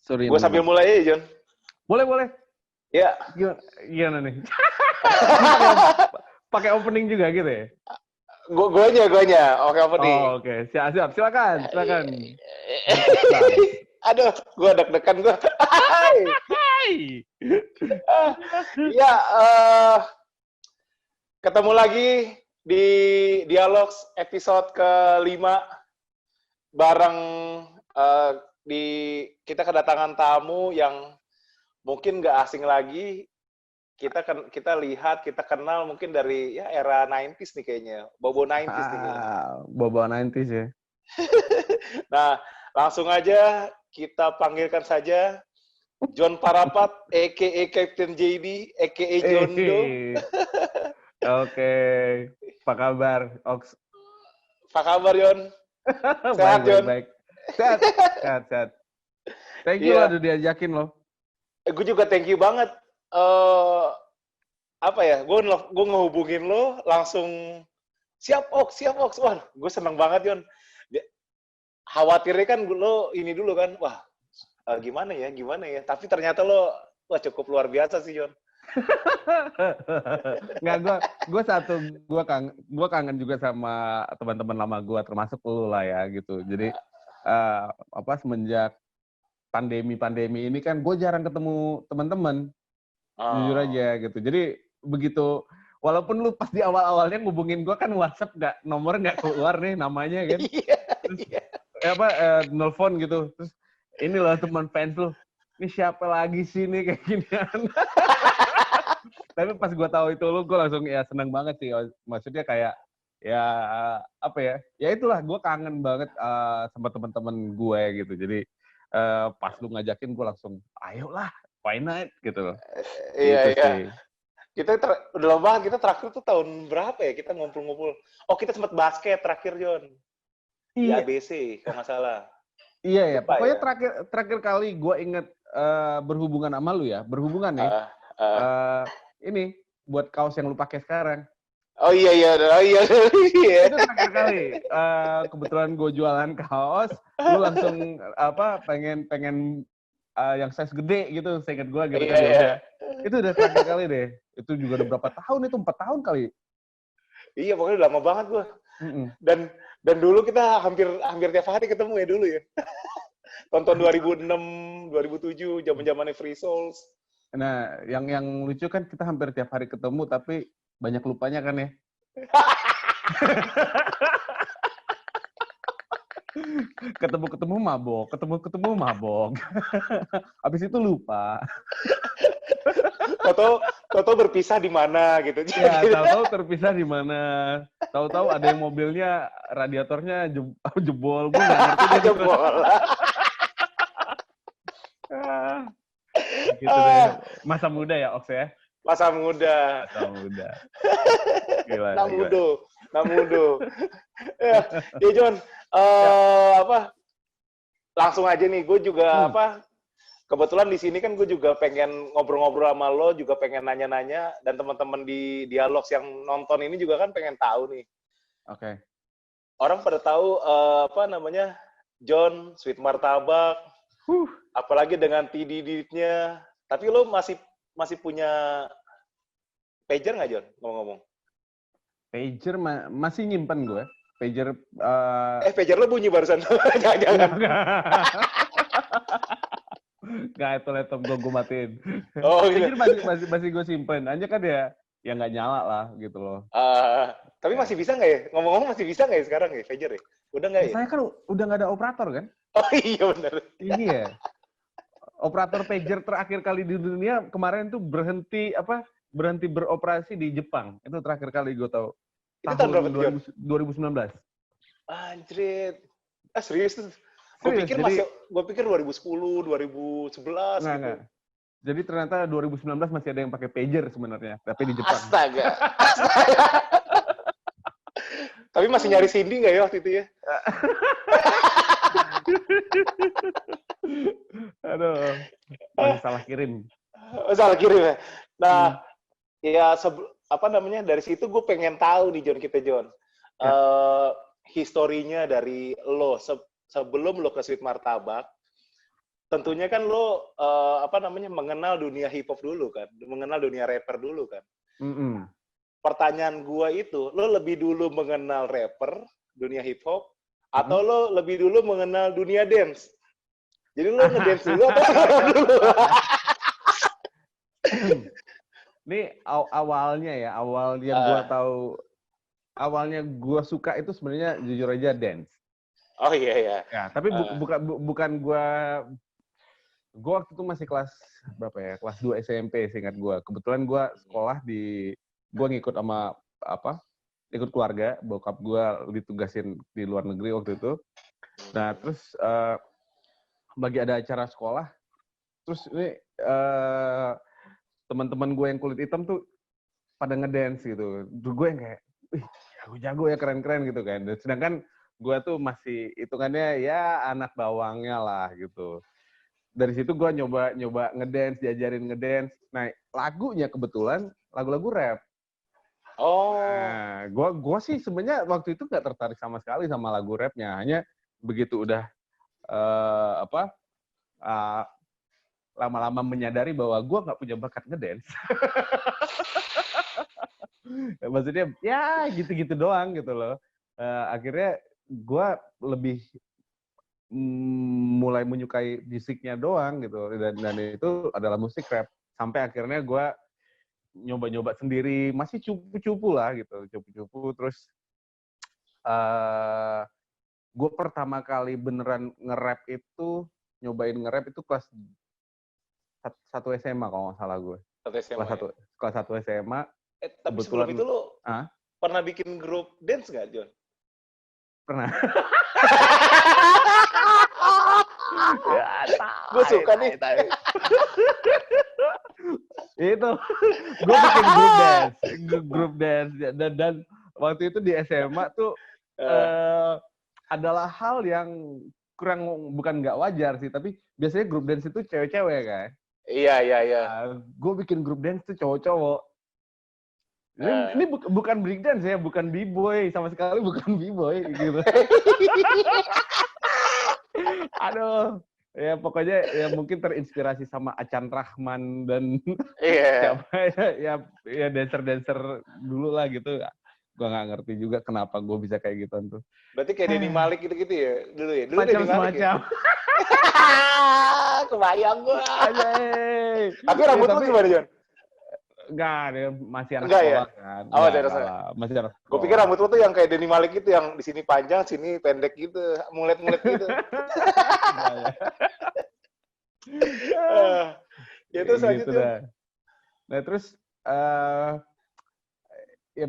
Gue sambil mulai aja, John. Boleh. Ya. Gimana nih? Pakai opening juga gitu ya? Guanya. Oke, opening. Oh, oke. Siap. Silakan. Aduh, gue deg-degan gue. Ya, ketemu lagi di Dialog episode ke-5 bareng kita kedatangan tamu yang mungkin nggak asing lagi. Kita lihat, kita kenal mungkin dari ya era 90s nih kayaknya. Bobo 90s nih kayaknya. Bobo 90s ya. Nah, langsung aja kita panggilkan saja John Parapat, a.k.a. Captain JD, a.k.a. John Doe. Oke. Apa kabar, Ox? Apa kabar, John? Sehat, John? Baik. Sehat. Thank you udah diajakin loh. Gue juga thank you banget. Gue ngehubungin lo langsung siap Ox. Wah, gue seneng banget, John. Khawatirnya kan lo ini dulu kan, wah gimana ya. Tapi ternyata lo cukup luar biasa sih, John. Nggak, gue kangen juga sama teman-teman lama gue, termasuk lo lah ya gitu. Jadi semenjak pandemi ini kan gue jarang ketemu teman-teman, jujur aja gitu. Jadi begitu, walaupun lu pas di awal-awalnya ngubungin gue kan WhatsApp nomor nggak keluar nih namanya kan. Nelfon gitu. Terus ini loh teman fans lu. Ini siapa lagi sih nih kayak ginian. Tapi pas gue tahu itu lu, gue langsung ya seneng banget sih. Maksudnya kayak ya ya itulah, gue kangen banget sama teman-teman gue gitu. Jadi pas lu ngajakin gue langsung ayolah, why not gitu loh. Iya. Kita udah lama banget, kita terakhir tuh tahun berapa ya kita ngumpul-ngumpul. Oh, kita sempat basket terakhir, John. Di ABC kalau nggak salah. Iya. Pokoknya terakhir kali gue inget berhubungan sama lu ya, ini buat kaos yang lu pakai sekarang. Oh iya. Itu terakhir kali. Kebetulan gue jualan kaos, lu langsung pengen yang size gede gitu, seingat gue gitu kan. Iya. Itu udah terakhir kali deh. Itu juga udah berapa tahun itu? 4 tahun kali. Iya, pokoknya udah lama banget gue. Dan dulu kita hampir tiap hari ketemu ya dulu ya. Tonton 2006, 2007, zaman-zamannya Free Souls. Nah, yang lucu kan kita hampir tiap hari ketemu, tapi banyak lupanya kan ya. Ketemu mabok. Habis itu lupa. Toto berpisah di mana gitu. Ya, tahu-tahu terpisah di mana. Tahu-tahu ada yang mobilnya radiatornya jebol. Gue nggak ngerti dia jebol. Gitu deh. Masa muda ya, Ox ya? Masa muda. Gila. Namudo. Ya, John. Langsung aja nih, gue juga kebetulan di sini kan gue juga pengen ngobrol-ngobrol sama lo, juga pengen nanya-nanya, dan teman-teman di Dialog yang nonton ini juga kan pengen tahu nih. Oke. Orang pada tahu John Sweet Martabak, apalagi dengan TDD-nya. Tapi lo masih punya pager nggak, John? Ngomong-ngomong. Pager masih nyimpen gue. Pager. Pager lo bunyi barusan. Jangan. Nggak, itu laptop gue matiin. Oh, pager masih gue simpen. Hanya kan ya nggak nyala lah gitu loh. Tapi masih bisa nggak ya? Ngomong-ngomong masih bisa nggak ya sekarang ya pager ya? Udah nggak ya? Saya kan udah nggak ada operator kan? Oh iya benar. Iya. Operator pager terakhir kali di dunia kemarin tuh berhenti beroperasi di Jepang. Itu terakhir kali gue tahu. Itu tahun berapa? 2019. Anjrit. Serius tuh? Gue pikir 2010, 2011 gitu. Jadi ternyata 2019 masih ada yang pakai pager sebenarnya, tapi di Jepang. Astaga. Tapi masih nyari Cindy nggak ya waktu itu ya? Aduh, masih salah kirim. Salah kirim ya. Nah, dari situ gue pengen tahu nih John. Historinya dari lo sebelum lo ke Sweet Martabak, tentunya kan lo mengenal dunia hip hop dulu kan, mengenal dunia rapper dulu kan. Mm-mm. Pertanyaan gua itu, lo lebih dulu mengenal rapper, dunia hip hop, atau Mm-mm. lo lebih dulu mengenal dunia dance? Jadi lo ngedance dulu atau dulu? Ini awalnya ya, awalnya gua suka itu sebenarnya jujur aja dance. Oh iya iya. Ya, tapi bukan gua waktu itu masih kelas berapa ya? Kelas 2 SMP seingat gua. Kebetulan gua sekolah gua ngikut sama ikut keluarga, bokap gua ditugasin di luar negeri waktu itu. Nah, terus bagi ada acara sekolah, terus ini teman-teman gue yang kulit hitam tuh pada ngedance gitu. Gue yang kayak, wih, jago-jago ya, keren-keren gitu kan. Dan sedangkan gue tuh masih hitungannya ya anak bawangnya lah gitu. Dari situ gue nyoba ngedance, diajarin ngedance. Nah, lagunya kebetulan lagu-lagu rap. Oh. Nah, gue sih sebenarnya waktu itu nggak tertarik sama sekali sama lagu rapnya. Hanya begitu udah lama-lama menyadari bahwa gue nggak punya bakat ngedance. Maksudnya ya gitu-gitu doang gitu loh. Akhirnya gue lebih mulai menyukai musiknya doang gitu, dan itu adalah musik rap. Sampai akhirnya gue nyoba-nyoba sendiri, masih cupu-cupu lah gitu, cupu-cupu. Terus gue pertama kali beneran nge-rap itu, nyobain nge-rap itu kelas 1 SMA kalau nggak salah gue. Kelas 1 SMA. Tapi sebelum itu lo pernah bikin grup dance nggak, John? Pernah. Gue suka nih. Itu gue bikin grup dance dan waktu itu di SMA tuh adalah hal yang bukan nggak wajar sih, tapi biasanya grup dance itu cewek-cewek kan. Iya. Gue bikin grup dance tuh cowok-cowok. Ini bukan break dance ya, bukan b-boy, sama sekali bukan b-boy gitu. Aduh, ya pokoknya ya mungkin terinspirasi sama Acan Rahman dan siapa ya dancer dulu lah gitu. Gue nggak ngerti juga kenapa gue bisa kayak gitu tuh. Berarti kayak Denny Malik gitu-gitu ya dulu ya. Dulu Denny Malik ya. Kebayang gue. Tapi rambut lu gimana, John? Enggak, dia masih anak sekolah ya? Kan. Masih anak sekolah. Gue pikir rambut lu tuh yang kayak Denny Malik gitu, yang di sini panjang, sini pendek gitu, mulet-mulet gitu. Ya itu selanjutnya. Nah terus ya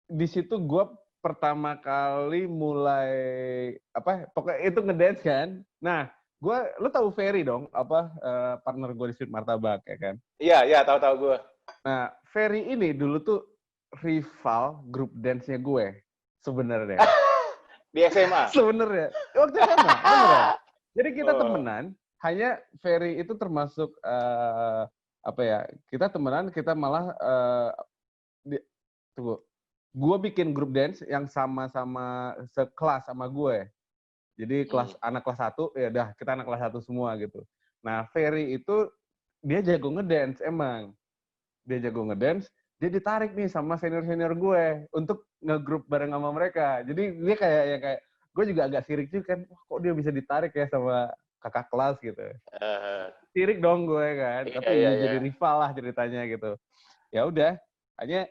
di situ gue pertama kali mulai pokoknya itu ngedance kan. Nah lu tahu Ferry dong, partner gue di Sweet Martabak ya kan? Iya tahu gue. Nah Ferry ini dulu tuh rival grup dance-nya gue sebenarnya. Di SMA. Sebenarnya waktu SMA, beneran. Jadi kita temenan. Hanya Ferry itu termasuk kita temenan, kita malah gue bikin grup dance yang sama-sama sekelas sama gue. Jadi anak kelas 1, ya udah kita anak kelas 1 semua gitu. Nah, Ferry itu dia jago ngedance emang. Dia jago ngedance, dia ditarik nih sama senior-senior gue untuk ngegrup bareng sama mereka. Jadi dia kayak gue juga agak sirik juga kan, wah kok dia bisa ditarik ya sama kakak kelas gitu. Sirik dong gue kan, tapi jadi rival lah ceritanya gitu. Ya udah, hanya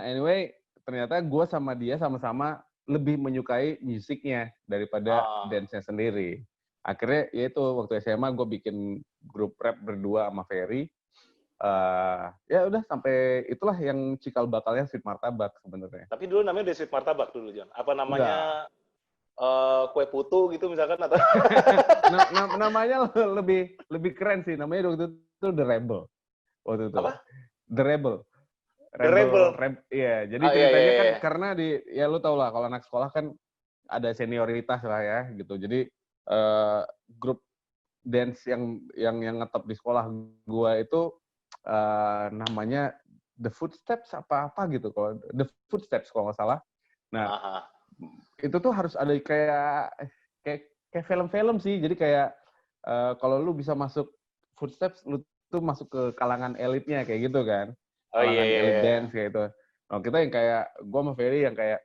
anyway ternyata gue sama dia sama-sama lebih menyukai musiknya daripada dance-nya sendiri. Akhirnya ya itu waktu SMA gue bikin grup rap berdua sama Ferry. Ya udah sampai itulah yang cikal bakalnya Sweet Martabak sebenarnya. Tapi dulu namanya udah Sweet Martabak dulu, John. Apa namanya? Kue putu gitu misalkan atau namanya lebih keren sih, namanya waktu itu The Rebel. Waktu itu. Apa? The Rebel. Iya, jadi ceritanya kan karena ya lu tau lah kalau anak sekolah kan ada senioritas lah ya gitu. Jadi grup dance yang ngetop di sekolah gua itu namanya The Footsteps apa gitu, kalau The Footsteps kalau nggak salah. Nah, itu tuh harus ada kayak film-film sih. Jadi kayak kalau lu bisa masuk Footsteps, lu tuh masuk ke kalangan elitnya kayak gitu kan. Oh iya, Kalangan iya, elit iya. dance kayak gitu. Nah, kita yang kayak, gue sama Ferry yang kayak,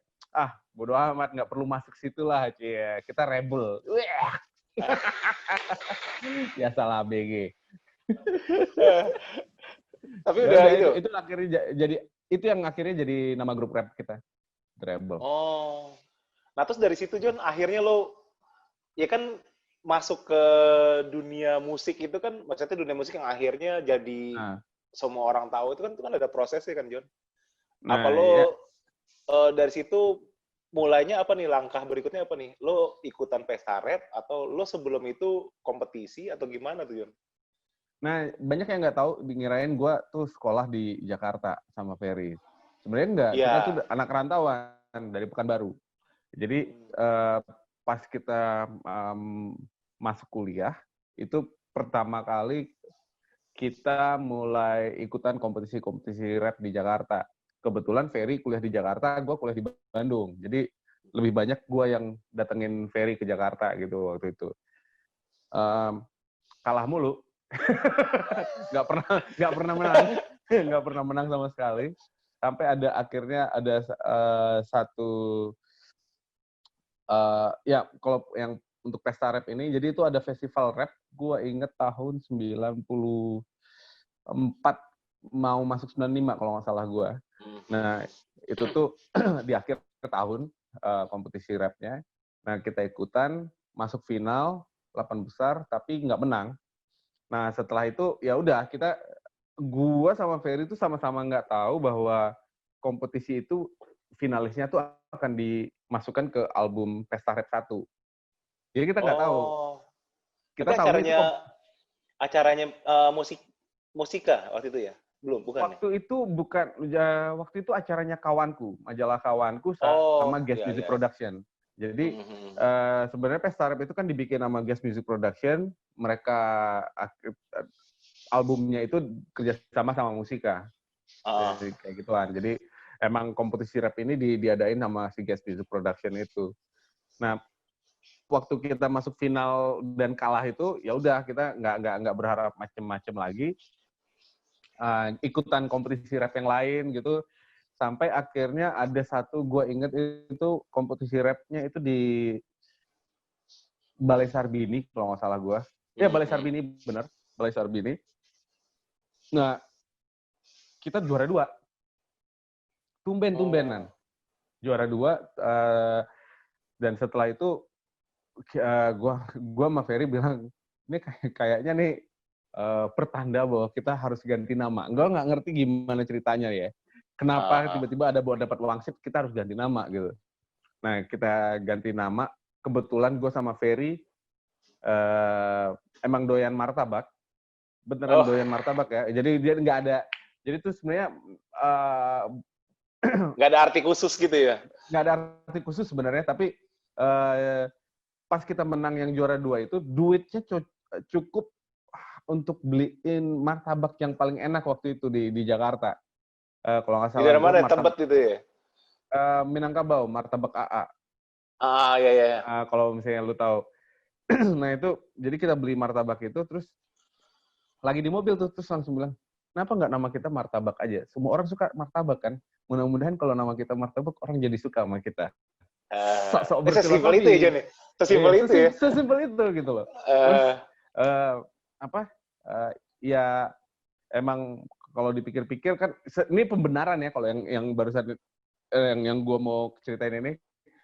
bodo amat, nggak perlu masuk situ lah, cie. Kita rebel. Wah. Ya salah BG. Tapi Ya udah udah, itu. itu akhirnya jadi, itu yang akhirnya jadi nama grup rap kita. Rebel. Oh. Nah, terus dari situ John, akhirnya lo ya kan masuk ke dunia musik itu kan, maksudnya dunia musik yang akhirnya jadi Nah, semua orang tahu itu kan ada prosesnya kan John. Apa nah ya, lo dari situ mulainya apa nih, langkah berikutnya apa nih? Lo ikutan pesta rap atau lo sebelum itu kompetisi atau gimana tuh John? nah banyak yang nggak tahu, ngirain gue tuh sekolah di Jakarta sama Ferry. Sebenarnya enggak, kita tuh Iya. anak rantauan dari Pekanbaru. Jadi pas kita masuk kuliah, itu pertama kali kita mulai ikutan kompetisi-kompetisi rap di Jakarta. Kebetulan Ferry kuliah di Jakarta, gue kuliah di Bandung. Jadi lebih banyak gue yang datengin Ferry ke Jakarta gitu waktu itu. Kalah mulu, nggak pernah menang, nggak pernah menang sama sekali. Sampai akhirnya ada satu ya kalau yang untuk pesta rap ini, jadi itu ada festival rap, gue inget tahun 94 mau masuk 95 kalau nggak salah gue. Nah itu tuh di akhir tahun kompetisi rapnya. Nah kita ikutan, masuk final 8 besar tapi nggak menang. Nah setelah itu ya udah gue sama Ferry itu sama-sama nggak tahu bahwa kompetisi itu finalisnya tuh akan dimasukkan ke album Pesta Rap 1. Jadi kita nggak tahu. Oh. Tapi Kita tahunya itu acaranya musika waktu itu ya? Belum, bukan ya? waktu itu acaranya Kawanku, majalah Kawanku sama Oh, Guest iya, Music iya. Production. Jadi sebenarnya Pesta Rap itu kan dibikin sama Guest Music Production, mereka albumnya itu kerjasama sama Musika. Jadi kayak gituan. Jadi emang kompetisi rap ini diadain sama si Guest Music Production itu. Nah, waktu kita masuk final dan kalah itu, ya udah kita nggak berharap macem-macem lagi. Ikutan kompetisi rap yang lain gitu, sampai akhirnya ada satu gue inget itu kompetisi rapnya itu di Balai Sarbini kalau nggak salah gue. Ya Balai Sarbini, bener, Balai Sarbini. Nah, kita juara 2. Tumben-tumbenan. Juara 2, dan setelah itu gua sama Ferry bilang, ini kayaknya nih pertanda bahwa kita harus ganti nama. Gue nggak ngerti gimana ceritanya ya. Kenapa tiba-tiba ada bahwa dapat wangsit, kita harus ganti nama gitu. Nah, kita ganti nama. Kebetulan gue sama Ferry emang doyan martabak. Beneran doyan martabak ya. Jadi dia nggak ada. Jadi itu sebenarnya nggak ada arti khusus gitu ya? Nggak ada arti khusus sebenarnya, tapi pas kita menang yang juara 2 itu, duitnya cukup untuk beliin martabak yang paling enak waktu itu di Jakarta. Kalau nggak salah. Di daerah mana tempat itu ya? Minangkabau, martabak AA. Iya, iya. Kalau misalnya lu tahu. Nah itu, jadi kita beli martabak itu, terus lagi di mobil tuh, terus langsung bilang, kenapa nggak nama kita martabak aja? Semua orang suka martabak kan? Mudah-mudahan kalau nama kita martabak, orang jadi suka sama kita. Sok-sok sesimpel itu ya, John? Sesimpel itu ya? Sesimpel itu gitu loh. Terus, ya emang kalau dipikir-pikir kan, ini pembenaran ya, kalau yang barusan, yang gue mau ceritain ini.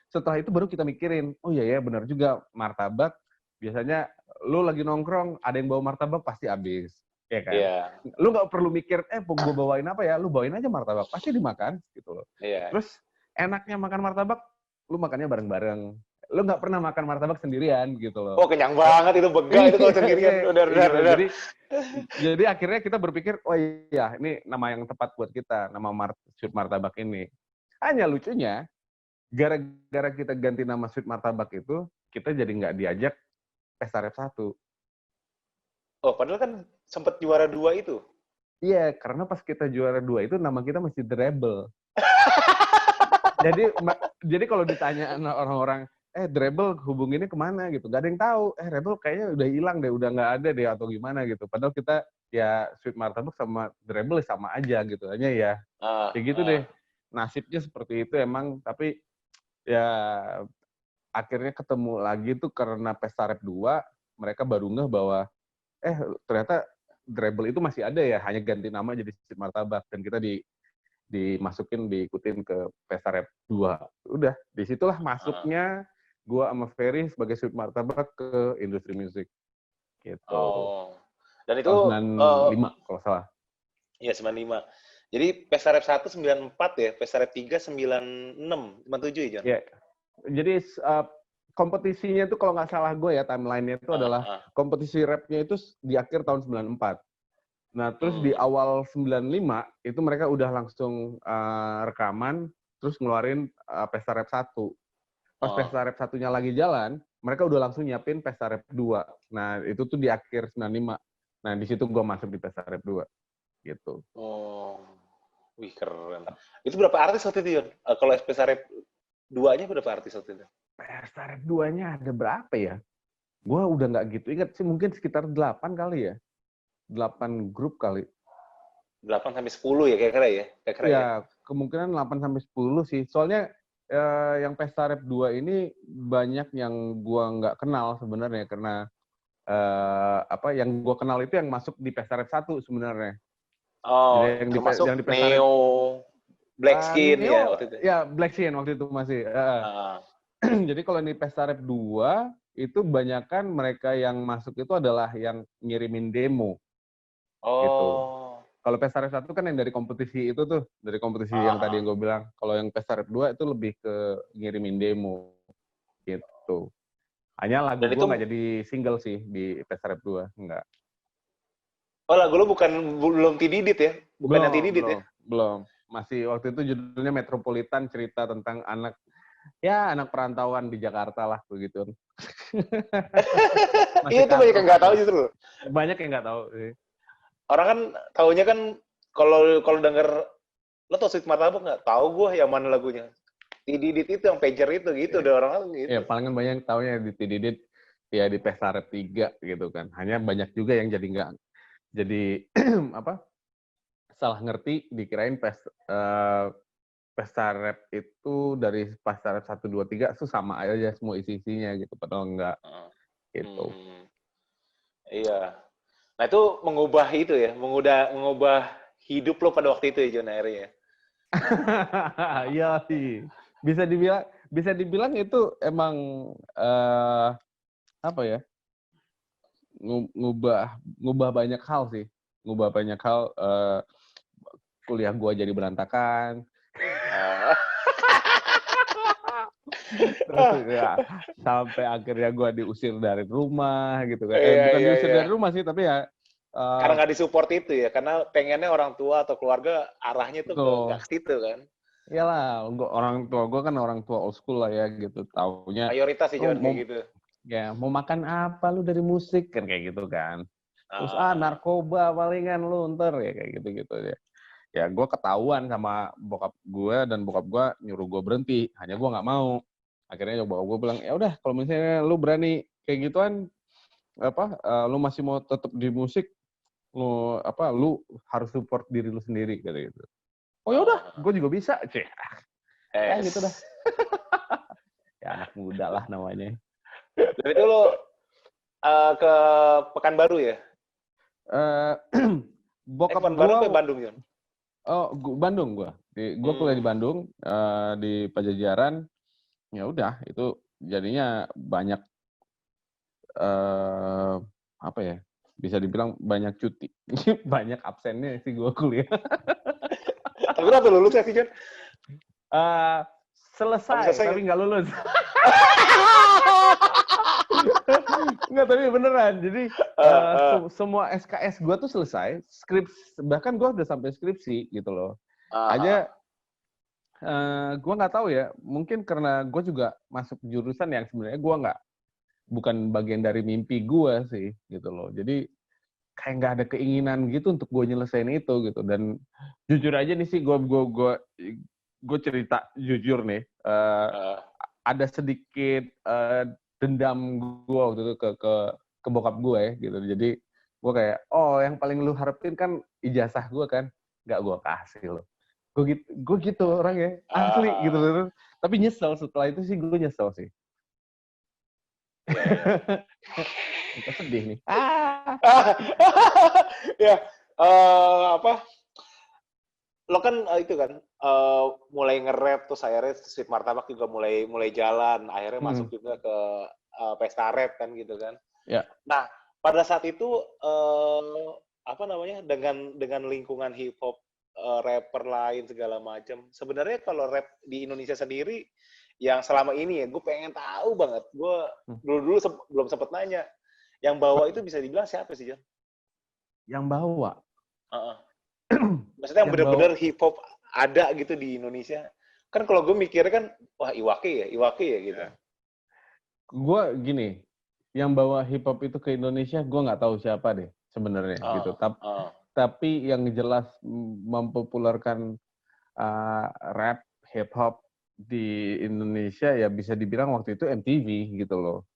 Setelah itu baru kita mikirin, oh iya ya benar juga, martabak, biasanya lu lagi nongkrong, ada yang bawa martabak, pasti habis. Ya kan? Yeah. Lu nggak perlu mikir, gue bawain apa ya, lu bawain aja martabak, pasti dimakan gitu loh. Yeah. Terus enaknya makan martabak, lu makannya bareng-bareng. Lu nggak pernah makan martabak sendirian gitu loh. Oh kenyang banget itu, bega itu kalau sendirian. Benar. Jadi akhirnya kita berpikir, oh iya ini nama yang tepat buat kita, nama Sweet Martabak ini. Hanya lucunya, gara-gara kita ganti nama Sweet Martabak itu, kita jadi nggak diajak Pesta Rap 1. Oh, padahal kan sempat juara 2 itu. Iya, karena pas kita juara 2 itu nama kita masih The Rebel. Jadi kalau ditanya orang-orang, Rebel hubunginnya kemana gitu. Gak ada yang tahu. Rebel kayaknya udah hilang deh, udah nggak ada deh atau gimana gitu. Padahal kita ya Sweet Martabak sama The Rebel sama aja gitu. Hanya ya kayak gitu deh. Nasibnya seperti itu emang. Tapi ya akhirnya ketemu lagi tuh karena Pesta Rap 2, mereka baru ngeh bahwa ternyata The Rebel itu masih ada ya, hanya ganti nama jadi Sweet Martabak, dan kita diikutin ke Pesta Rap 2. Udah, disitulah masuknya gua sama Ferry sebagai Sweet Martabak ke industri musik. Gitu. Oh. Dan itu tahun 95 kalau salah. Iya, 95. Jadi Pesta Rap 1 94 ya, Pesta Rap 3 96, 97 ya, John? Iya. Jadi kompetisinya itu kalau nggak salah gue ya, timeline-nya itu adalah kompetisi rapnya itu di akhir tahun 94. Nah, terus di awal 95 itu mereka udah langsung rekaman, terus ngeluarin Pesta Rap 1. Pas Pesta Rap 1-nya lagi jalan, mereka udah langsung nyiapin Pesta Rap 2. Nah, itu tuh di akhir 95. Nah, di situ gue masuk di Pesta Rap 2. Gitu. Oh. Wih, keren. Itu berapa artis waktu itu, Yon? Kalau Pesta Rap 2-nya berapa artis waktu itu? Pesta Rap 2-nya ada berapa ya? Gue udah nggak gitu ingat sih, mungkin sekitar 8 kali ya. 8 grup kali. 8 sampai 10 ya kira-kira ya? Ya, kemungkinan 8 sampai 10 sih. Soalnya yang Pesta Rap 2 ini banyak yang gua nggak kenal sebenarnya, karena yang gua kenal itu yang masuk di Pesta Rap 1 sebenarnya. Oh, jadi termasuk yang di Pesta Neo, Black Skin Neo, ya waktu itu? Ya, Black Skin waktu itu masih. Jadi kalau di Pesta Rap 2, itu banyakan mereka yang masuk itu adalah yang ngirimin demo. Gitu. Kalau Pesta Rap 1 kan yang dari kompetisi itu tuh, dari kompetisi yang tadi yang gue bilang. Kalau yang Pesta Rap 2 itu lebih ke ngirimin demo. Gitu. Hanya lagu gue nggak jadi single sih di Pesta Rap 2. Enggak. Oh, lagu lu belum Tididit ya? Bukan yang Tididit ya? Belum. Masih waktu itu judulnya Metropolitan, cerita tentang anak perantauan di Jakarta lah, begitu. Iya, itu banyak yang nggak tahu justru. Banyak yang nggak tahu sih. Orang kan taunya kan kalau denger, lo tau Sweet Martabak nggak? Tahu gue yang mana lagunya. Tididit itu yang pager itu gitu, udah orang gitu. Ya, palingan banyak yang taunya di Tididit ya di Pesta Rap 3 gitu kan. Hanya banyak juga yang jadi salah ngerti, dikirain Pesta Rap itu dari Pesta Rap 1, 2, 3 itu sama aja semua isi-isinya gitu, padahal enggak. Gitu. Iya. Nah, itu mengubah hidup lo pada waktu itu ya, John, akhirnya ya? Iya sih. Bisa dibilang itu emang ngubah banyak hal sih. Ngubah banyak hal, kuliah gua jadi berantakan. Terus ya, sampai akhirnya gue diusir dari rumah gitu kan. Bukan diusir dari rumah sih, tapi ya karena nggak disupport itu ya, karena pengennya orang tua atau keluarga arahnya tuh nggak ke situ kan. Iyalah, orang tua gue kan orang tua old school lah ya gitu, taunya mayoritas sih John kayak gitu. Ya, mau makan apa lu dari musik kan kayak gitu kan. Terus narkoba palingan lu ntar ya kayak gitu-gitu ya. Ya gue ketahuan sama bokap gue, dan bokap gue nyuruh gue berhenti, hanya gue nggak mau. Akhirnya bokap gue bilang, ya udah kalau misalnya lu berani kayak gituan, lu masih mau tetap di musik, lu harus support diri lu sendiri gitu. Oh ya udah, gue juga bisa, cek. Ya gitu dah. Ya anak muda lah namanya. Dan itu lo ke Pekanbaru ya? Bokap Pekanbaru ke Bandung, John? Oh, Bandung gue. Gue kuliah di Bandung, di Pajajaran. Ya udah, itu jadinya banyak bisa dibilang banyak cuti. Banyak absennya sih gue kuliah. Tapi apa lulus ya sih, John? Selesai, tapi nggak lulus. Nggak, tapi beneran. Jadi semua SKS gue tuh selesai, bahkan gue udah sampai skripsi gitu loh. Aja gue nggak tahu ya, mungkin karena gue juga masuk jurusan yang sebenarnya gue bukan bagian dari mimpi gue sih gitu loh. Jadi kayak nggak ada keinginan gitu untuk gue nyelesain itu gitu. Dan jujur aja nih sih, gue cerita jujur nih. ada sedikit dendam gue waktu itu ke bokap gue ya gitu. Jadi gue kayak, oh yang paling lu harapin kan ijazah gue kan, nggak gue kasih lo. Gue gitu orangnya, asli gitu. Tapi nyesel setelah itu sih, gue nyesel sih. Kita sedih nih. Ya, apa? Lo kan itu kan mulai nge-rap terus akhirnya Sweet Martabak juga mulai jalan, akhirnya masuk juga ke pesta rap kan gitu kan. Ya. Nah, pada saat itu apa namanya dengan lingkungan hip hop rapper lain segala macam. Sebenarnya kalau rap di Indonesia sendiri yang selama ini ya gue pengen tahu banget. Gue dulu belum sempat nanya. Yang bawa itu bisa dibilang siapa sih, John? Yang bawa. Maksudnya yang benar-benar hip hop ada gitu di Indonesia. Kan kalau gue mikirnya kan, wah Iwake ya gitu. Gue gini, yang bawa hip hop itu ke Indonesia, gue nggak tahu siapa deh sebenarnya gitu. Tapi yang jelas mempopulerkan rap hip hop di Indonesia ya bisa dibilang waktu itu MTV gitu loh.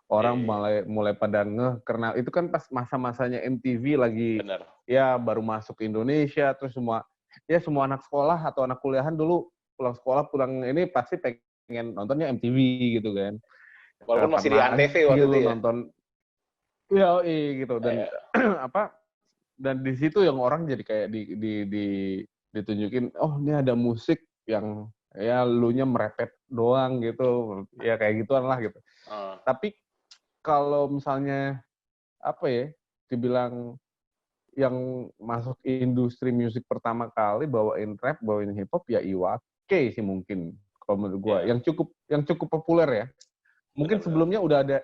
Orang mulai pada ngeh karena itu kan pas masa-masanya MTV lagi ya baru masuk ke Indonesia, terus semua anak sekolah atau anak kuliahan dulu pulang sekolah ini pasti pengen nontonnya MTV gitu kan. Walaupun masih di Antv waktu itu ya. Nonton gitu dan dan di situ yang orang jadi kayak ditunjukin, oh ini ada musik yang ya lunya merepet doang gitu, ya kayak gituan lah gitu. Tapi kalau misalnya dibilang yang masuk industri musik pertama kali bawain rap, bawain hip hop ya Iwake sih mungkin kalau menurut gue yang cukup populer ya. Mungkin sebelumnya udah ada.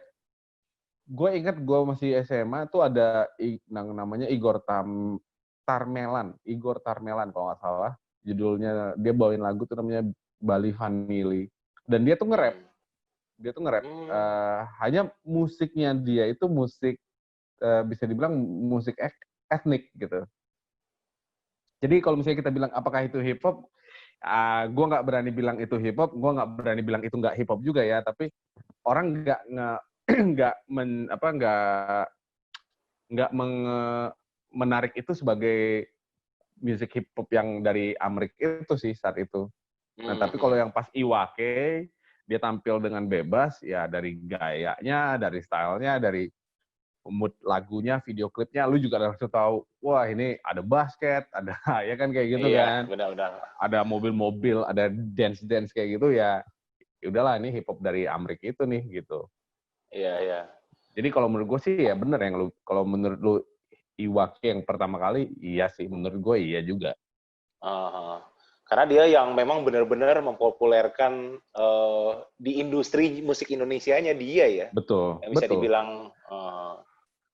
Gue ingat gue masih SMA tuh ada namanya Igor Tarmelan kalau nggak salah judulnya, dia bawain lagu tuh namanya Bali Vanili dan dia tuh nge-rap. Hanya musiknya dia itu musik bisa dibilang musik etnik gitu. Jadi kalau misalnya kita bilang apakah itu hip hop, gue nggak berani bilang itu hip hop, gue nggak berani bilang itu nggak hip hop juga ya. Tapi orang nggak menarik itu sebagai musik hip hop yang dari Amerika itu sih saat itu. Nah tapi kalau yang pas Iwake dia tampil dengan bebas ya, dari gayanya, dari stylenya, dari mood lagunya, video klipnya, lu juga langsung tahu, wah ini ada basket, ada ya kan kayak gitu kan. Benar-benar. Ada mobil-mobil, ada dance kayak gitu ya. Udahlah ini hip hop dari Amerika itu nih gitu. Iya. Jadi kalau menurut gue sih ya bener yang kalau menurut lu Iwake yang pertama kali, iya sih menurut gue iya juga. Karena dia yang memang benar-benar mempopulerkan di industri musik Indonesianya dia ya. Betul. Yang bisa dibilang.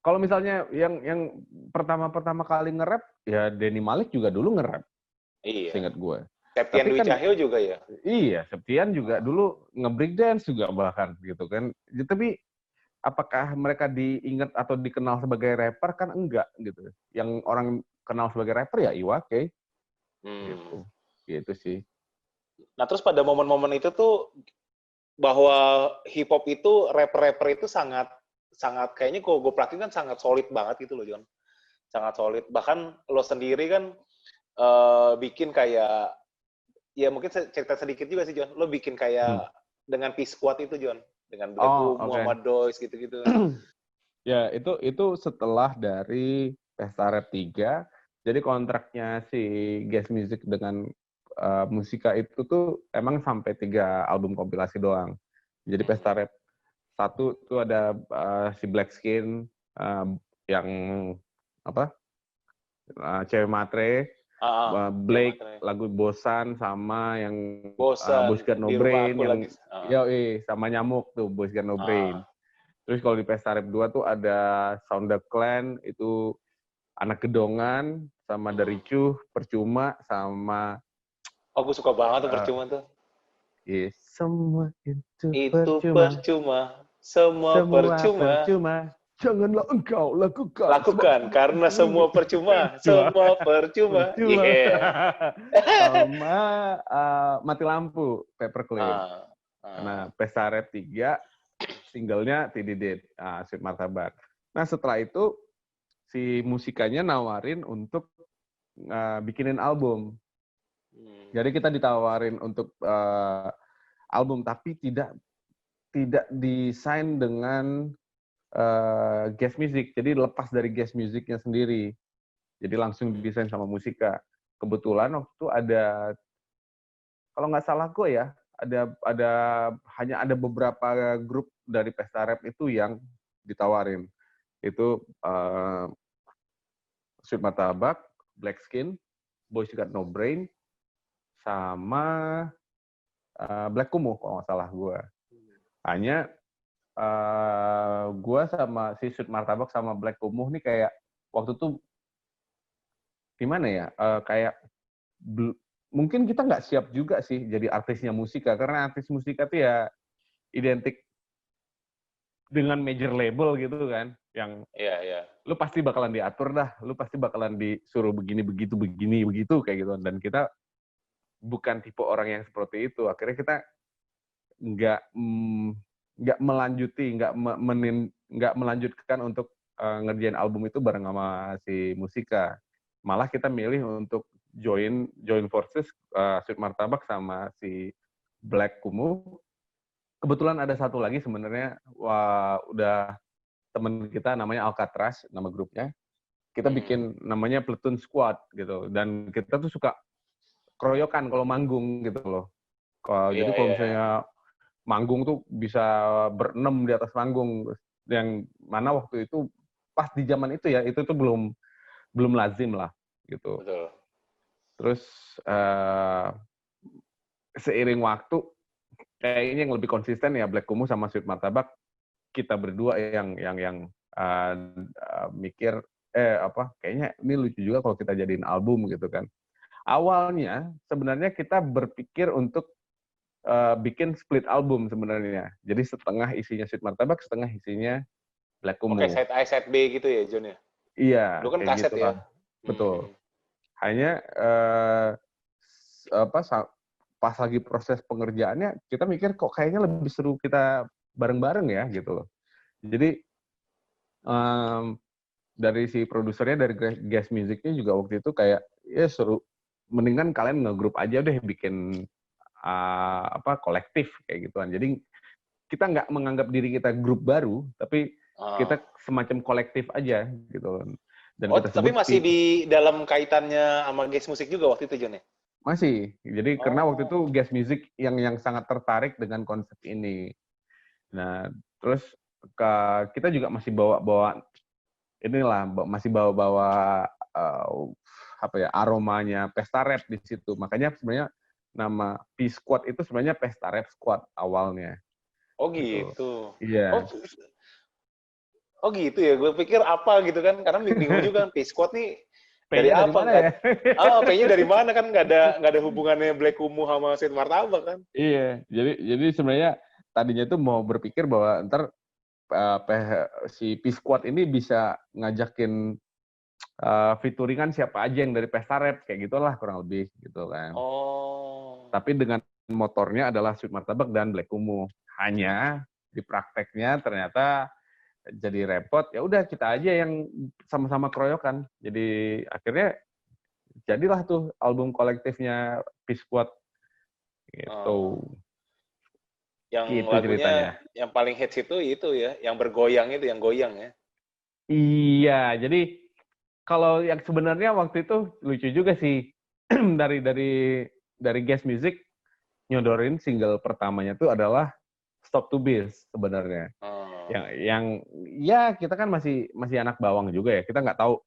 Kalau misalnya yang pertama kali nge-rap ya Denny Malik juga dulu nge-rap. Iya. Seingat gue. Septian Dwi Cahyo juga ya. Iya, Septian juga dulu nge-break dance juga bahkan gitu kan. Tapi apakah mereka diingat atau dikenal sebagai rapper kan enggak gitu. Yang orang kenal sebagai rapper ya Iwake. Gitu sih. Nah terus pada momen-momen itu tuh bahwa hip hop itu rapper itu sangat kayaknya kalau gue perhatiin kan sangat solid banget gitu loh John. Sangat solid. Bahkan lo sendiri kan bikin kayak ya mungkin cerita sedikit juga sih John. Lo bikin kayak dengan P-Squad itu John. Dengan Muhammad Dois gitu-gitu. Ya, itu setelah dari Pesta Rap 3. Jadi kontraknya si Guest Music dengan Musika itu tuh emang sampai 3 album kompilasi doang. Jadi Pesta Rap 1 tuh ada si Blackskin yang Cewek Matre, Blake Matre. Lagu Bosan sama yang Boys Got No Brain yang sama Nyamuk tuh Boys Got No Brain. Terus kalau di Pesta Rap 2 tuh ada Sound the Clan, itu Anak Gedongan sama Dari Cuh, Percuma sama aku suka banget tuh Percuma tuh. Iya, semua itu percuma. Semua percuma. Janganlah engkau lakukan karena semua percuma. Semua percuma. Yeah. Sama Mati Lampu, Paperclip. Karena Pesta Rap 3, singlenya Tididit, Sweet Martabak. Nah, setelah itu, si musikanya nawarin untuk bikinin album. Jadi kita ditawarin untuk album, tapi tidak desain dengan guest music. Jadi lepas dari guest musicnya sendiri. Jadi langsung didesain sama Musika. Kebetulan waktu itu ada, kalau nggak salah gue ya, hanya ada beberapa grup dari Pesta Rap itu yang ditawarin. Itu Sweet Martabak, Black Skin, Boys Got No Brain, sama Black Kumu kalau nggak salah gue. Hanya gue sama si Sweet Martabak sama Black Kumu nih kayak waktu itu gimana ya? Kayak mungkin kita nggak siap juga sih jadi artisnya Musika, karena artis Musika tuh ya identik dengan major label gitu kan, yang lu pasti bakalan diatur dah, lu pasti bakalan disuruh begini begitu kayak gitu. Dan kita bukan tipe orang yang seperti itu. Akhirnya kita nggak melanjutkan untuk ngerjain album itu bareng sama si Musika. Malah kita milih untuk join forces Sweet Martabak sama si Black Kumu. Kebetulan ada satu lagi sebenarnya, udah temen kita namanya Alcatraz, nama grupnya. Kita bikin namanya Platoon Squad gitu. Dan kita tuh suka keroyokan kalau manggung gitu loh. Jadi kalau misalnya manggung tuh bisa berenam di atas manggung. Yang mana waktu itu pas di zaman itu ya, itu tuh belum lazim lah gitu. Betul. Terus seiring waktu kayaknya yang lebih konsisten ya Black Kumu sama Sweet Martabak, kita berdua yang mikir kayaknya ini lucu juga kalau kita jadiin album gitu kan. Awalnya sebenarnya kita berpikir untuk bikin split album sebenarnya. Jadi setengah isinya Sweet Martabak, setengah isinya Black Kumu. Oke, side A, side B gitu ya, John ya? Iya, Dulu kan kayak kaset gitu ya? lah. Betul. Hanya pas lagi proses pengerjaannya, kita mikir kok kayaknya lebih seru kita bareng-bareng ya gitu loh. Jadi dari si produsernya, dari guest musicnya juga waktu itu kayak ya seru, mendingan kalian ngegrup aja deh, bikin kolektif kayak gituan. Jadi kita nggak menganggap diri kita grup baru, tapi kita semacam kolektif aja gitu. Dan kita tapi sebut masih di dalam kaitannya sama guest musik juga waktu itu, John ya? Masih. Jadi karena waktu itu guest music yang sangat tertarik dengan konsep ini. Nah, terus kita juga masih bawa masih bawa aromanya Pesta Rap di situ. Makanya sebenarnya nama P-Squad itu sebenarnya Pesta Rap Squad awalnya. Oh gitu. Iya. Oh gitu ya. Gue pikir apa gitu kan, karena bingung juga kan P-Squad nih dari P-nya apa? mana ya? P-nya dari mana kan nggak ada hubungannya Black Kumu sama Sweet Martabak kan? Iya. Jadi sebenarnya tadinya tuh mau berpikir bahwa ntar si P-Squad ini bisa ngajakin featuringan siapa aja yang dari Pesta Rap, kayak gitulah kurang lebih gitu kan. Tapi dengan motornya adalah Sweet Martabak dan Black Kumu. Hanya di prakteknya ternyata jadi repot. Ya udah kita aja yang sama-sama keroyokan. Jadi akhirnya jadilah tuh album kolektifnya P-Squad gitu. Yang gitu lagunya ceritanya. yang paling hits itu ya, yang bergoyang itu, yang goyang ya. Iya, jadi kalau yang sebenarnya waktu itu lucu juga sih, dari guest music nyodorin single pertamanya itu adalah Stop to Beat sebenarnya. Yang ya kita kan masih anak bawang juga ya, kita nggak tahu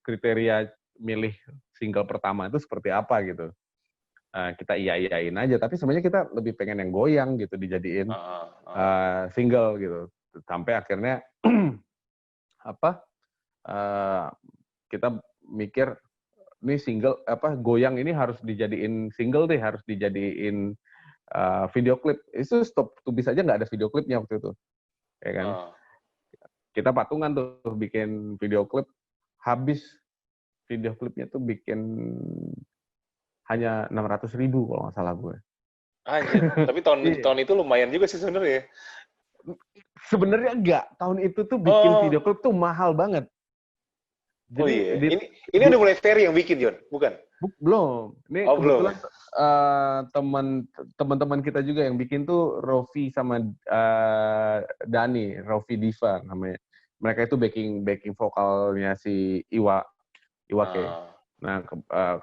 kriteria milih single pertama itu seperti apa gitu. Kita iyain aja, tapi sebenarnya kita lebih pengen yang goyang gitu dijadiin single gitu. Sampai akhirnya kita mikir ini single goyang ini harus dijadiin single deh, harus dijadiin video klip. Itu Stop to Beat aja nggak ada video klipnya waktu itu, ya kan? Kita patungan tuh bikin video klip, habis video klipnya tuh bikin hanya 600.000 kalau nggak salah gue. Anjir. Tapi tahun Iya. tahun itu lumayan juga sih sebenarnya. Sebenarnya enggak. Tahun itu tuh bikin Oh, video klip tuh mahal banget. oh Jadi iya. di, Ini di udah mulai Ferry yang bikin, Jon, bukan? belum. Ini Oh, belum. kebetulan teman-teman kita juga yang bikin tuh Rofi sama Dani, Rofi Diva namanya. Mereka itu backing vokalnya si Iwake. Ah, Nah,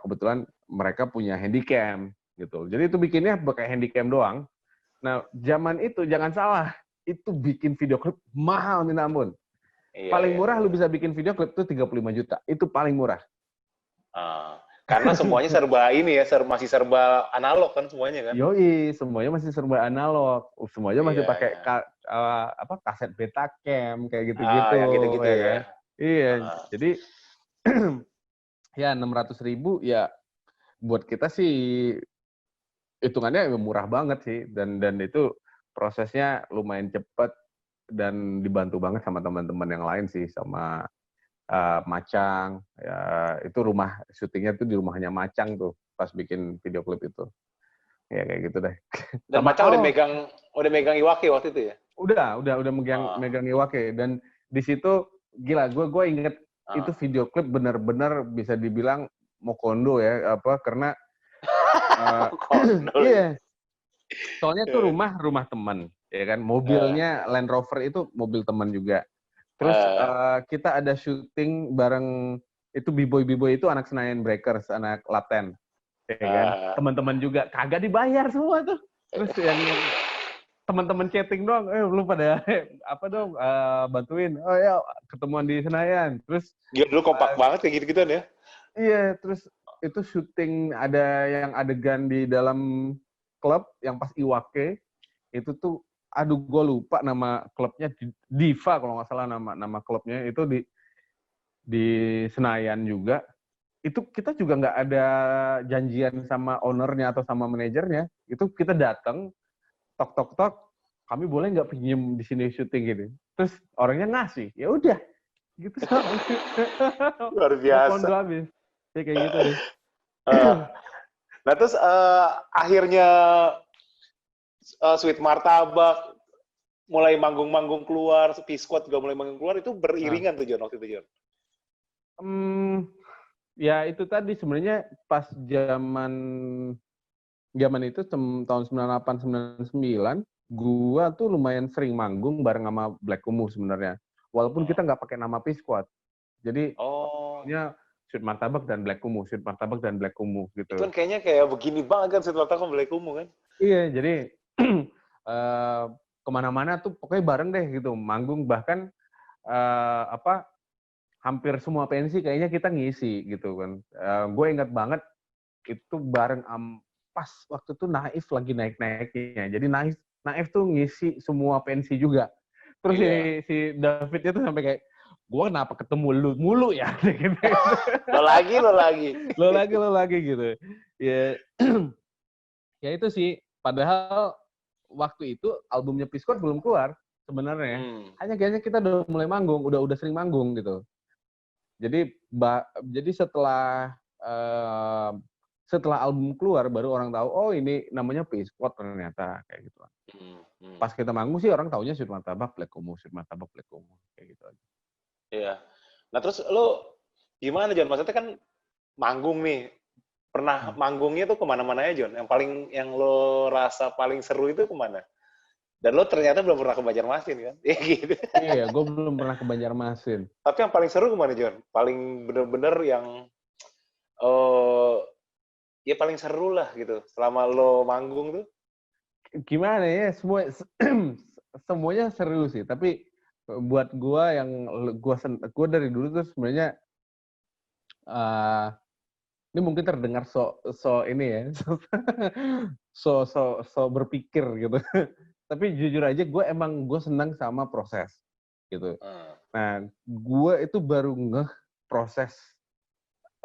kebetulan mereka punya handycam gitu. Jadi itu bikinnya pakai handycam doang. Nah, zaman itu jangan salah, itu bikin video klip mahal minta ampun. iya, Paling iya, murah lu benar. bisa bikin video klip tuh 35 juta. Itu paling murah. Ah, karena semuanya serba ini ya, masih serba analog kan semuanya kan? Yoi, semuanya masih serba analog. Semuanya masih Iya, pakai iya. kaset Betacam kayak Ah, gitu-gitu, yang gitu-gitu ya ya. kan? Iya, Ah, jadi ya 600.000 ya buat kita sih hitungannya murah banget sih, dan itu prosesnya lumayan cepat dan dibantu banget sama teman-teman yang lain sih, sama Macang. Ya, itu rumah syutingnya tuh di rumahnya Macang tuh pas bikin video klip itu. Ya kayak gitu deh. dan Sama Macang udah megang Iwake waktu itu ya? udah megang Ah, megang Iwake, dan di situ gila, gue inget itu ah. video klip benar-benar bisa dibilang Mokondo ya, apa karena uh, Kondol ya. iya, soalnya tuh Eh, rumah teman ya kan, eh, mobilnya Land Rover itu mobil teman juga. Terus eh, kita ada syuting bareng, itu B-boy itu anak Senayan Breakers, anak Laten, ya kan. eh. Teman-teman juga kagak dibayar semua tuh. Terus yang teman-teman chatting doang, lu pada apa dong, bantuin. Oh ya, ketemuan di Senayan. Terus Gila dulu kompak pas banget kayak gitu-gituan ya. iya, terus itu syuting ada yang adegan di dalam klub yang pas Iwake itu tuh, aduh gue lupa nama klubnya, Diva kalau nggak salah nama klubnya, itu di Senayan juga. Itu kita juga nggak ada janjian sama ownernya atau sama manajernya. Itu kita datang, tok tok tok, kami boleh nggak pinjem di sini syuting gitu. Terus orangnya ngasih, ya udah gitu. Luar Mau kondo biasa. habis. Ya kayak gitu deh. Eh, nah terus akhirnya Sweet Martabak mulai manggung-manggung keluar, P-Squad juga mulai manggung keluar, itu Nah, beriringan tuh John waktu itu John. ya itu tadi sebenarnya pas zaman zaman itu tahun 98 99, gua tuh lumayan sering manggung bareng sama Black Kumu sebenarnya. Walaupun kita nggak pakai nama P-Squad. Jadi Oh, nya Sweet Martabak dan Black Kumu, Sweet Martabak dan Black Kumu itu gitu. kan kayaknya kayak begini banget kan Sweet Martabak Black Kumu kan? Iya, jadi eh, kemana-mana tuh pokoknya bareng deh gitu, manggung, bahkan apa, hampir semua pensi kayaknya kita ngisi gitu kan. Gue ingat banget itu bareng pas waktu itu Naif lagi naik-naiknya. Jadi Naif tuh ngisi semua pensi juga. Terus si, Iya. si Davidnya tuh sampai kayak, gue kenapa ketemu lu mulu ya? Lo lagi, lo lagi. Lo lagi gitu. Ya, ya itu sih. Padahal waktu itu albumnya P-Squad belum keluar sebenarnya. Hmm. Hanya kayaknya kita udah mulai manggung, udah sering manggung gitu. Jadi jadi setelah album keluar baru orang tahu, oh ini namanya P-Squad ternyata kayak gitu. Hmm. Hmm. Pas kita manggung sih orang taunya Sweet Martabak Black Kumu, Sweet Martabak Black Kumu kayak gitu aja. Iya. Nah terus lo gimana John? Maksudnya kan manggung nih. Pernah manggungnya tuh kemana-mana ya John? Yang lo rasa paling seru itu kemana? Dan lo ternyata belum pernah ke Banjarmasin kan? Ya gitu. Iya, gue belum pernah ke Banjarmasin. Tapi yang paling seru kemana John? Paling bener-bener yang eh ya paling seru lah gitu. Selama lo manggung tuh. Gimana ya, semuanya seru sih. Tapi buat gue yang gue dari dulu tuh sebenarnya uh, ini mungkin terdengar so ini ya, so berpikir gitu. Tapi jujur aja gue senang sama proses gitu. Hmm. Nah, gue itu baru ngeh proses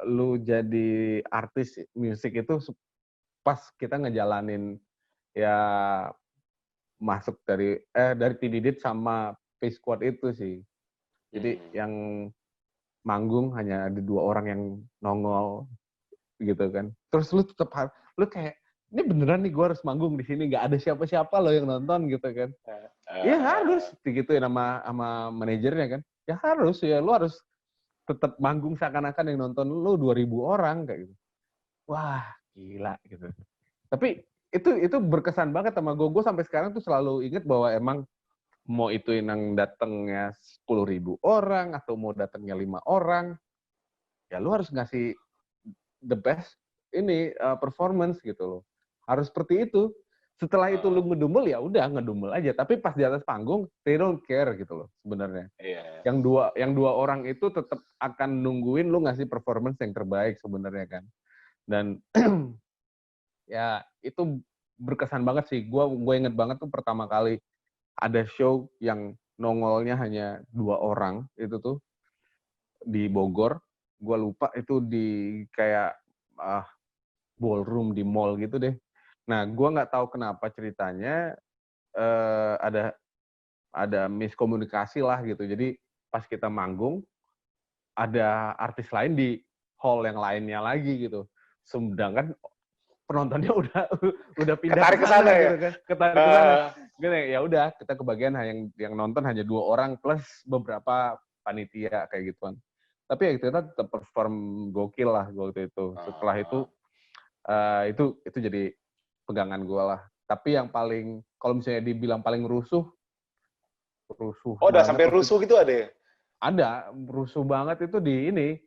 lu jadi artis musik itu pas kita ngejalanin ya, masuk dari Tididit sama P-Squad itu sih. Jadi Hmm. yang manggung hanya ada 2 orang yang nongol gitu kan. Terus lu tetap lu kayak ini beneran nih gue harus manggung di sini, nggak ada siapa-siapa loh yang nonton gitu kan. Ya harus digituin sama manajernya kan. Ya harus, ya lu harus tetap manggung seakan-akan yang nonton lu 2.000 orang kayak gitu. Wah, gila gitu. Tapi itu berkesan banget sama gue. Gue sampai sekarang tuh selalu inget bahwa emang mau itu yang datangnya 10.000 orang atau mau datangnya 5 orang, ya lu harus ngasih the best ini performance gitu loh. Harus seperti itu. Setelah itu lu ngedumel, ya udah ngedumel aja. Tapi pas di atas panggung, they don't care gitu loh sebenarnya. Iya. Yang dua orang itu tetap akan nungguin lu ngasih performance yang terbaik sebenarnya kan. Dan ya itu berkesan banget sih. Gue inget banget tuh pertama kali ada show yang nongolnya hanya 2 orang itu tuh di Bogor. Gue lupa itu di kayak ballroom di mall gitu deh. Nah, gue nggak tahu kenapa ceritanya ada miskomunikasi lah gitu. Jadi pas kita manggung ada artis lain di hall yang lainnya lagi gitu. Sedangkan penontonnya udah pindah Ketarik ke sana ya? gitu kan. Ketarik ke sana. Gini, ya udah kita kebagian yang nonton hanya 2 orang plus beberapa panitia kayak gituan. Tapi ya kita tetap perform gokil lah waktu itu. Setelah itu jadi pegangan gue lah. Tapi yang paling, kalau misalnya dibilang paling rusuh Oh, udah banget. sampai rusuh gitu ada ya? Ada, rusuh banget itu di ini.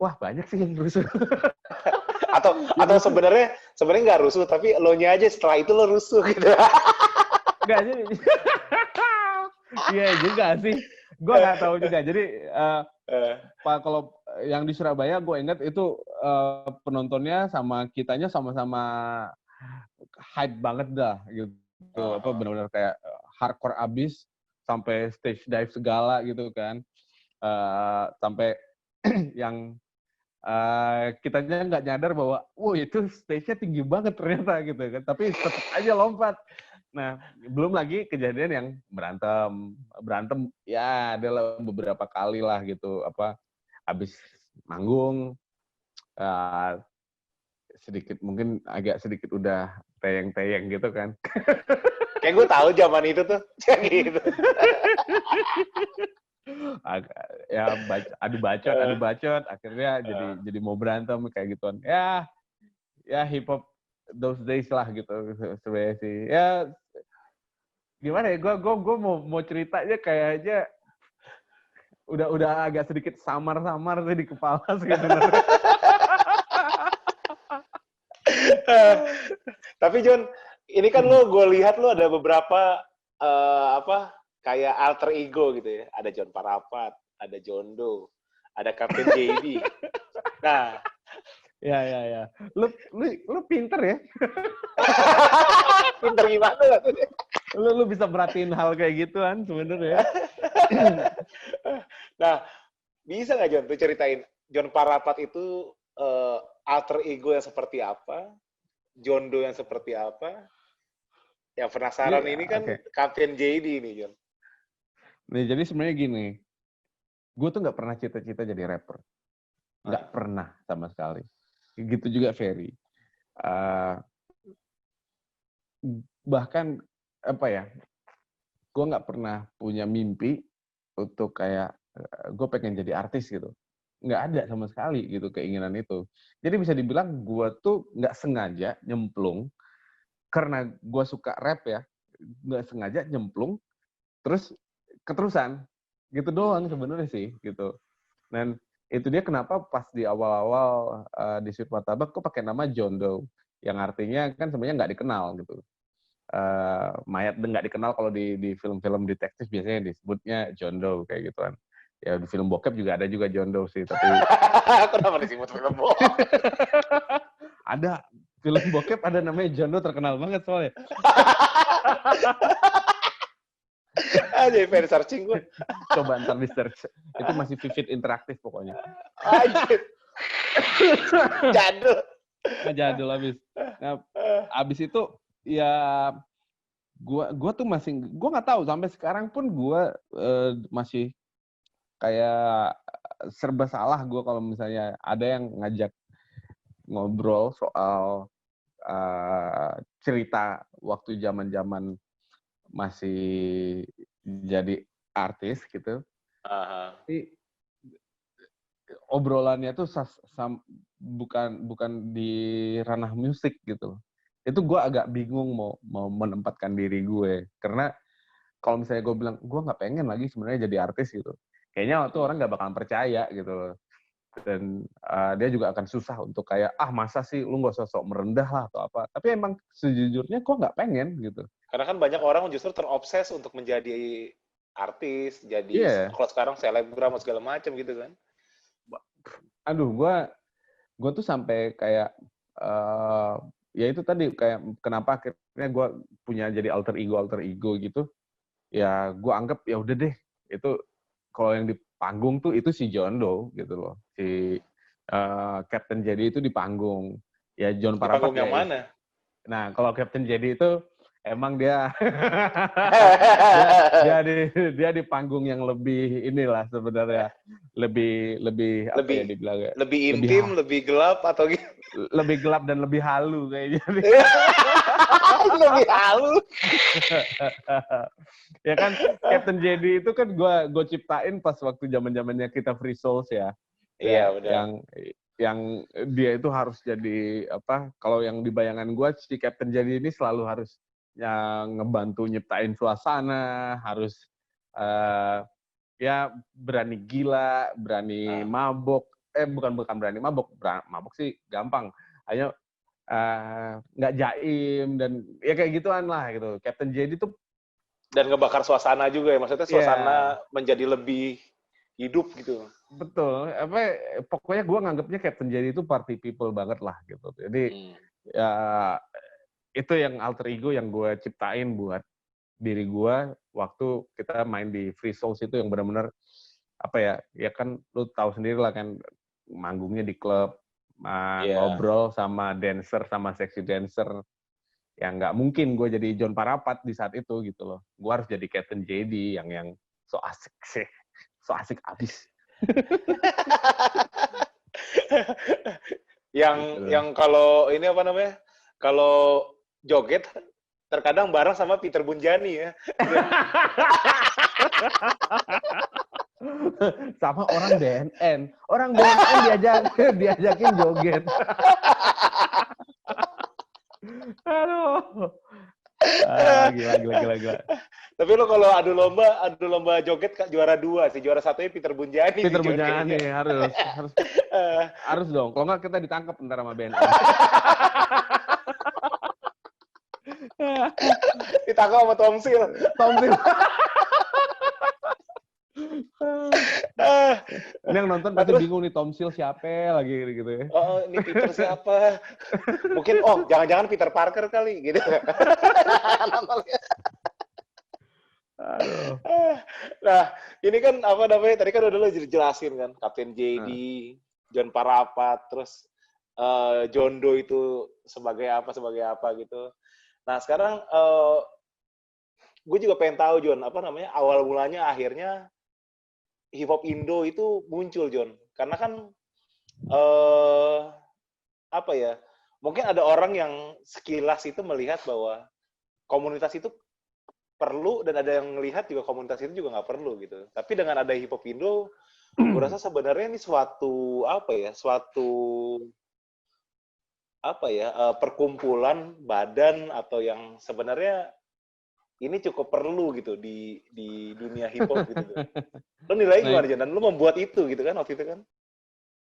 Wah, banyak sih yang rusuh. atau sebenarnya nggak rusuh, tapi lo-nya aja setelah itu lo rusuh gitu. Enggak sih. Iya juga sih. Gue nggak tahu juga. Jadi kalau yang di Surabaya gue ingat itu penontonnya sama kitanya sama-sama hype banget dah gitu. Apa benar-benar kayak hardcore abis sampai stage dive segala gitu kan. Sampai yang kitanya nggak nyadar bahwa, itu stage-nya tinggi banget ternyata gitu kan. Tapi tetap aja lompat. Nah, belum lagi kejadian yang berantem ya adalah beberapa kali lah gitu, habis manggung mungkin agak sedikit udah teyeng-teyeng gitu kan. Kayak gue tahu zaman itu tuh gitu. Ya adu bacot akhirnya jadi mau berantem kayak gituan. Ya hip hop those days lah gitu sebenarnya sih. Ya gimana ya, gue mau ceritanya kayaknya udah agak sedikit samar-samar sih di kepala sebenarnya. Tapi John, ini kan gue lihat lo ada beberapa kayak alter ego gitu ya. Ada John Parapat, ada John Doe, ada Captain JD. Nah, ya. Lu pinter ya? Pinter gimana maksudnya? Lu bisa merhatiin hal kayak gituan sebenarnya. Nah, bisa nggak John tuh ceritain John Parapat itu alter ego yang seperti apa? John Doe yang seperti apa? Yang penasaran ini kan Captain JD ini, John. Nih, jadi sebenarnya gini, gue tuh nggak pernah cita-cita jadi rapper. Nggak pernah sama sekali. Gitu juga Ferry. Bahkan, gue nggak pernah punya mimpi untuk kayak, gue pengen jadi artis gitu. Nggak ada sama sekali gitu keinginan itu. Jadi bisa dibilang gue tuh nggak sengaja nyemplung, karena gue suka rap ya, nggak sengaja nyemplung, terus keterusan gitu doang sebenarnya sih gitu. Dan itu dia kenapa pas di awal-awal di Sweet Martabak kok pakai nama John Doe, yang artinya kan sebenarnya nggak dikenal gitu. Mayat nggak dikenal kalau di film-film detektif biasanya disebutnya John Doe kayak gitu kan. Ya di film bokep juga ada juga John Doe sih, tapi kenapa disebut film bokep? Ada film bokep ada namanya John Doe terkenal banget soalnya. Jadi pengen searching gue. Coba ntar di search. Itu masih Vivid interaktif pokoknya. Anjir. Jadul. Jadul abis. Nah, abis itu ya gua tuh masih, gua nggak tahu sampai sekarang pun gua masih kayak serba salah gua kalau misalnya ada yang ngajak ngobrol soal cerita waktu zaman-zaman masih jadi artis gitu. Aha. Tapi obrolannya tuh bukan di ranah musik gitu. Itu gue agak bingung mau menempatkan diri gue. Karena kalau misalnya gue bilang, gue nggak pengen lagi sebenarnya jadi artis gitu. Kayaknya tuh orang nggak bakalan percaya gitu loh. Dan dia juga akan susah untuk kayak, masa sih lu nggak sosok merendah lah atau apa. Tapi emang sejujurnya gue nggak pengen gitu. Karena kan banyak orang justru terobses untuk menjadi artis, jadi Iya. kalau sekarang selebgram segala macam gitu kan. Aduh, gue tuh sampai kayak ya itu tadi kayak kenapa akhirnya gue punya jadi alter ego gitu. Ya gue anggap ya udah deh, itu kalau yang di panggung tuh itu si John Doe gitu loh, si Captain Jedi itu di panggung, ya John Di Parapat panggung ya. yang mana? Nah kalau Captain Jedi itu emang dia dia di panggung yang lebih inilah sebenarnya, lebih apa ya lebih dibilangnya, lebih lebih intim, lebih gelap atau gitu? lebih gelap dan lebih halu kayaknya. Lebih halus. Ya kan Captain JD itu kan gue ciptain pas waktu zamannya kita Free Souls ya. Iya, Ya benar. yang dia itu harus jadi apa? Kalau yang di bayangan gue si Captain JD ini selalu harus yang ngebantu nyiptain suasana, harus ya berani gila, berani mabok. Bukan berani mabok, mabok sih gampang. Hanya nggak jaim dan ya kayak gituan lah gitu. Captain JD tuh Dan ngebakar suasana juga ya, maksudnya ya suasana menjadi lebih hidup gitu. betul. Pokoknya gue nganggapnya Captain JD itu party people banget lah gitu. Jadi ya itu yang alter ego yang gue ciptain buat diri gue waktu kita main di Free Souls itu yang benar-benar apa ya kan lu tahu sendiri lah kan manggungnya di klub, Iya. ngobrol sama dancer sama sexy dancer. Ya nggak mungkin gue jadi John Parapat di saat itu gitu loh. Gue harus jadi Captain JD yang so asik sih, so asik abis. Gitu. yang kalau ini apa namanya? Kalau joget terkadang bareng sama Peter Bunjani ya. Sama orang BNN. Orang BNN diajakin joget. Aduh. Gila. Tapi lo kalau adu lomba joget juara 2 sih, juara 1-nya Peter Bunjani Peter sih John Bunjani kayaknya. harus dong. Kalau nggak kita ditangkap ntar sama BNN. Ditangkap sama Tomsil. Ini yang nonton pasti bingung nih Tomsil siapa lagi gitu ya. Oh, ini Peter siapa? Mungkin jangan-jangan Peter Parker kali gitu. Aduh. Nah, ini kan apa namanya? Tadi kan udah lo jelasin kan, Kapten JD, John Parapat, terus John Doe itu sebagai apa gitu. Nah, sekarang gue juga pengen tahu John, apa namanya? Awal mulanya akhirnya hip hop Indo itu muncul John. Karena kan apa ya? Mungkin ada orang yang sekilas itu melihat bahwa komunitas itu perlu dan ada yang melihat juga komunitas itu juga nggak perlu gitu. Tapi dengan ada hip hop Indo, gue rasa sebenarnya ini suatu perkumpulan badan atau yang sebenarnya ini cukup perlu gitu di dunia hip hop gitu. Lo nilai gimana Jan? Dan lo membuat itu gitu kan waktu itu kan?